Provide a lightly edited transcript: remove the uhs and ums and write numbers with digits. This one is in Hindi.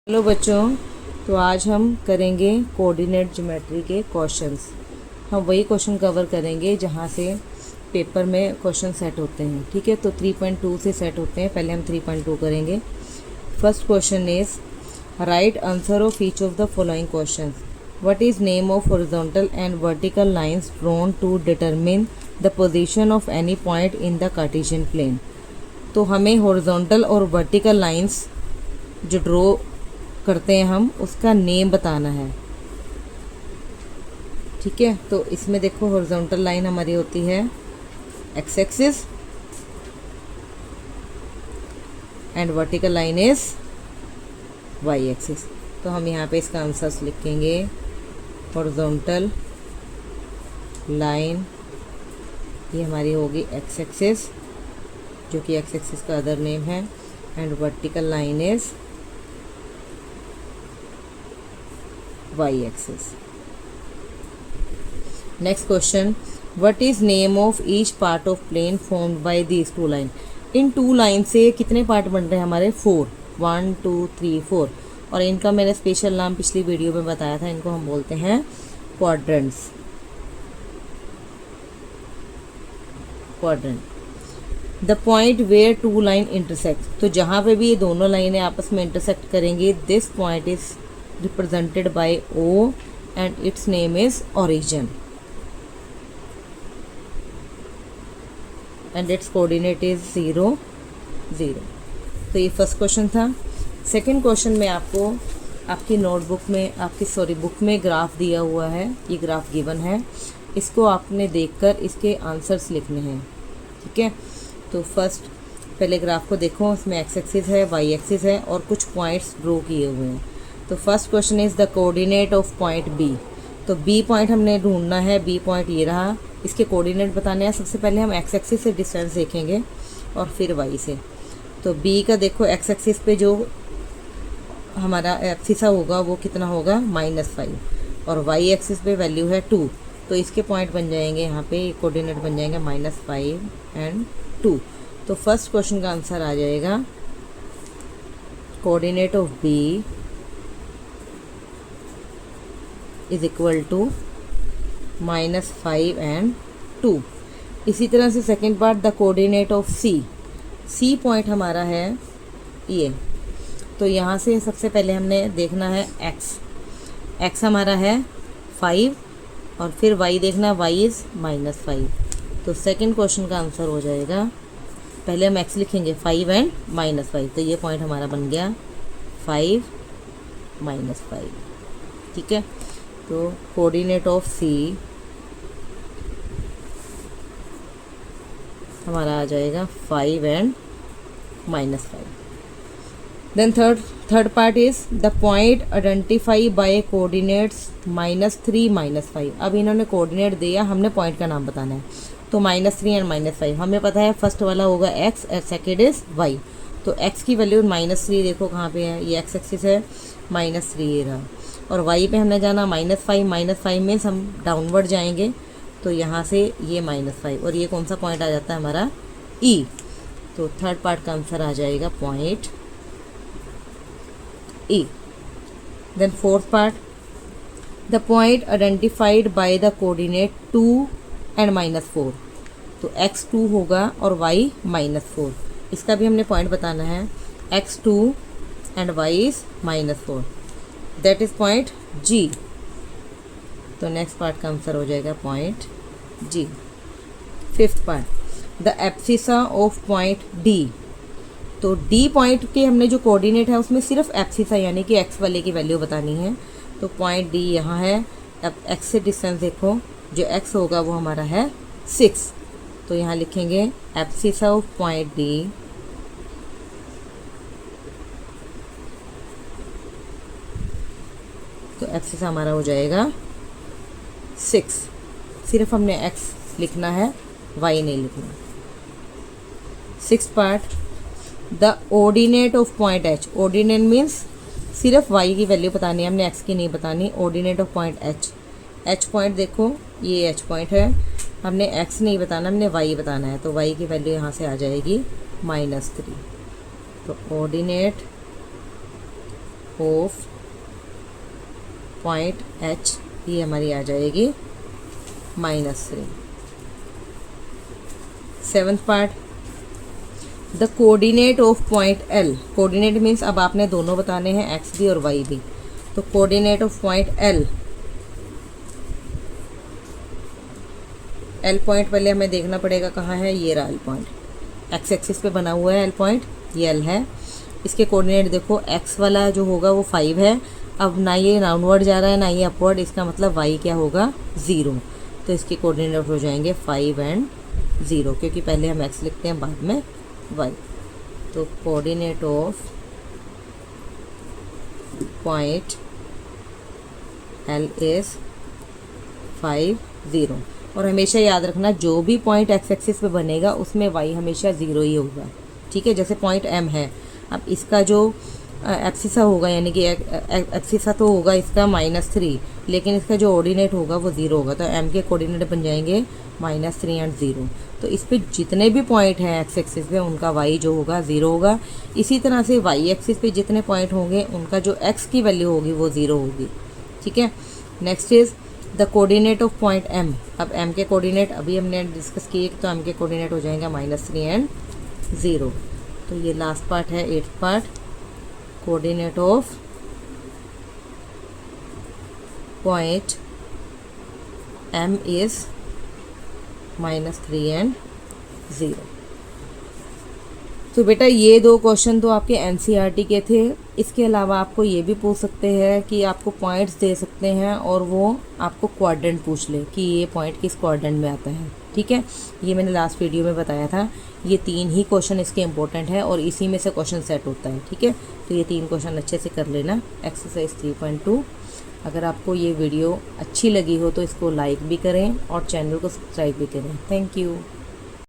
हेलो बच्चों, तो आज हम करेंगे कोऑर्डिनेट ज्योमेट्री के क्वेश्चंस। हम वही क्वेश्चन कवर करेंगे जहाँ से पेपर में क्वेश्चन सेट होते हैं। ठीक है, तो 3.2 से सेट होते हैं। पहले हम 3.2 करेंगे। First question is right answer of each of the following questions. What is name of horizontal and vertical lines drawn to determine the position of any point in the Cartesian plane. तो हमें हॉरिजॉन्टल और वर्टिकल लाइंस जो ड्रॉ करते हैं हम उसका नेम बताना है। ठीक है, तो इसमें देखो हॉरिजॉन्टल लाइन हमारी होती है X axis and vertical line is Y axis. तो हम यहाँ पे इसका आंसर्स लिखेंगे। हॉरिजॉन्टल लाइन ये हमारी होगी एक्स एक्सिस, जो कि एक्स एक्सिस का अदर नेम है, and vertical line is y axis. Next question, what is name of each part of plane formed by these two line? इन टू लाइन से कितने पार्ट बन रहे हैं हमारे? 4, 1 2 3 4। और इनका मैंने स्पेशल नाम पिछली वीडियो में बताया था। इनको हम बोलते हैं quadrants. Quadrant the point where two line intersect. तो जहाँ पे भी ये दोनों लाइनें आपस में इंटरसेक्ट करेंगी, this point is represented by O and its name is origin and its coordinate is 0 0। तो ये फर्स्ट क्वेश्चन था। सेकंड क्वेश्चन में आपको आपकी नोटबुक में बुक में ग्राफ दिया हुआ है। ये ग्राफ गिवन है, इसको आपने देखकर इसके आंसर्स लिखने हैं। ठीक है, तो फर्स्ट पहले ग्राफ को देखो। इसमें एक्स एक्सिस है, वाई एक्सिस है और कुछ पॉइंट्स ड्रॉ किए हुए हैं। तो first question is the coordinate of point B. तो बी पॉइंट हमने ढूंढना है। बी पॉइंट ये रहा, इसके कोऑर्डिनेट बताने हैं। सबसे पहले हम एक्स एक्सिस से डिस्टेंस देखेंगे और फिर वाई से। तो बी का देखो, एक्स एक्सिस पे जो हमारा एब्सिसा होगा वो कितना होगा? -5, और वाई एक्सिस पे वैल्यू है 2। तो इसके पॉइंट बन जाएंगे यहाँ पे, कोऑर्डिनेट बन जाएंगे -5 एंड 2। तो फर्स्ट क्वेश्चन का आंसर आ जाएगा coordinate of B is equal to -5 and 2। इसी तरह से second part, the coordinate of C. C point हमारा है ये। तो यहाँ से सबसे पहले हमने देखना है एक्स। एक्स हमारा है 5 और फिर वाई देखना, वाई इज़ -5। तो सेकेंड क्वेश्चन का आंसर हो जाएगा, पहले हम एक्स लिखेंगे 5 एंड -5। तो ये पॉइंट हमारा बन गया 5 -5। ठीक है, तो कोऑर्डिनेट ऑफ सी हमारा आ जाएगा 5 and -5। Then third part is the point identify by coordinates -3 -5। अब इन्होंने कोऑर्डिनेट दिया, हमने पॉइंट का नाम बताना है। तो -3 एंड -5 हमें पता है। फर्स्ट वाला होगा एक्स और सेकेंड इज वाई। तो एक्स की वैल्यू -3 देखो कहाँ पे है, ये एक्स एक्सिस है, -3 ये रहा। और y पे हमने जाना -5 में हम डाउनवर्ड जाएंगे। तो यहाँ से ये -5 और ये कौन सा पॉइंट आ जाता है हमारा? E। तो थर्ड पार्ट का आंसर आ जाएगा point E। Then fourth part, the point identified by the coordinate 2 and -4। तो x 2 होगा और y -4। इसका भी हमने पॉइंट बताना है। x 2 and y is -4, that is point G। तो नेक्स्ट पार्ट का आंसर हो जाएगा point G। Fifth part, the abscissa of point D। तो D पॉइंट के हमने जो कोऑर्डिनेट है उसमें सिर्फ एब्सिसा यानी कि x वाले की वैल्यू बतानी है। तो पॉइंट D यहाँ है। अब x से डिस्टेंस देखो, जो x होगा वो हमारा है 6। तो यहाँ लिखेंगे एब्सिसा ऑफ पॉइंट D तो एक्सिस हमारा हो जाएगा 6। सिर्फ हमने x लिखना है, y नहीं लिखना। Six part, the ordinate of point h। Ordinate means सिर्फ y की वैल्यू बतानी है, हमने x की नहीं बतानी। Ordinate of point h। h point देखो, ये h पॉइंट है, हमने x नहीं बताना, हमने y बताना है। तो y की वैल्यू यहाँ से आ जाएगी -3। तो ऑर्डिनेट ऑफ पॉइंट एच, ये हमारी आ जाएगी -3। Seventh part, the coordinate of point L. Coordinate means अब आपने दोनों बताने हैं, एक्स भी और वाई भी। तो coordinate of point L, L point पहले हमें देखना पड़ेगा कहाँ है। ये रहा एल पॉइंट, एक्स एक्सिस पे बना हुआ है एल पॉइंट, ये एल है। इसके कोऑर्डिनेट देखो, एक्स वाला जो होगा वो 5 है। अब ना ये डाउनवर्ड जा रहा है ना ये अपवर्ड, इसका मतलब वाई क्या होगा 0। तो इसके कोऑर्डिनेट हो जाएंगे 5 एंड 0, क्योंकि पहले हम एक्स लिखते हैं बाद में वाई। तो coordinate of point L is 5 0। और हमेशा याद रखना जो भी पॉइंट एक्स एक्सिस पे बनेगा उसमें वाई हमेशा 0 ही होगा, ठीक है। जैसे पॉइंट एम है, अब इसका जो एप्सिसा होगा यानी कि एप्सिसा तो होगा इसका -3, लेकिन इसका जो ऑर्डिनेट होगा वो 0 होगा। तो एम के कोऑर्डिनेट बन जाएंगे -3 एंड 0। तो इस पे जितने भी पॉइंट हैं एक्स एक्सिस पे उनका वाई जो होगा 0 होगा। इसी तरह से वाई एक्सिस पे जितने पॉइंट होंगे उनका जो एक्स की वैल्यू होगी वो 0 होगी, ठीक है। Next is the coordinate of point M. अब एम के कोऑर्डिनेट अभी हमने डिस्कस किए, तो एम के कोऑर्डिनेट हो जाएंगे -3 एंड 0। तो ये लास्ट पार्ट है, 8th part, coordinate of point M is -3 and 0। तो बेटा ये 2 क्वेश्चन तो आपके एनसीईआरटी के थे। इसके अलावा आपको ये भी पूछ सकते हैं कि आपको पॉइंट्स दे सकते हैं और वो आपको क्वाड्रेंट पूछ ले कि ये पॉइंट किस क्वाड्रेंट में आता है, ठीक है। ये मैंने लास्ट वीडियो में बताया था। ये 3 ही क्वेश्चन इसके इंपॉर्टेंट है और इसी में से क्वेश्चन सेट होता है, ठीक है। तो ये 3 क्वेश्चन अच्छे से कर लेना। एक्सरसाइज 3.2। अगर आपको ये वीडियो अच्छी लगी हो तो इसको लाइक भी करें और चैनल को सब्सक्राइब भी करें। Thank you.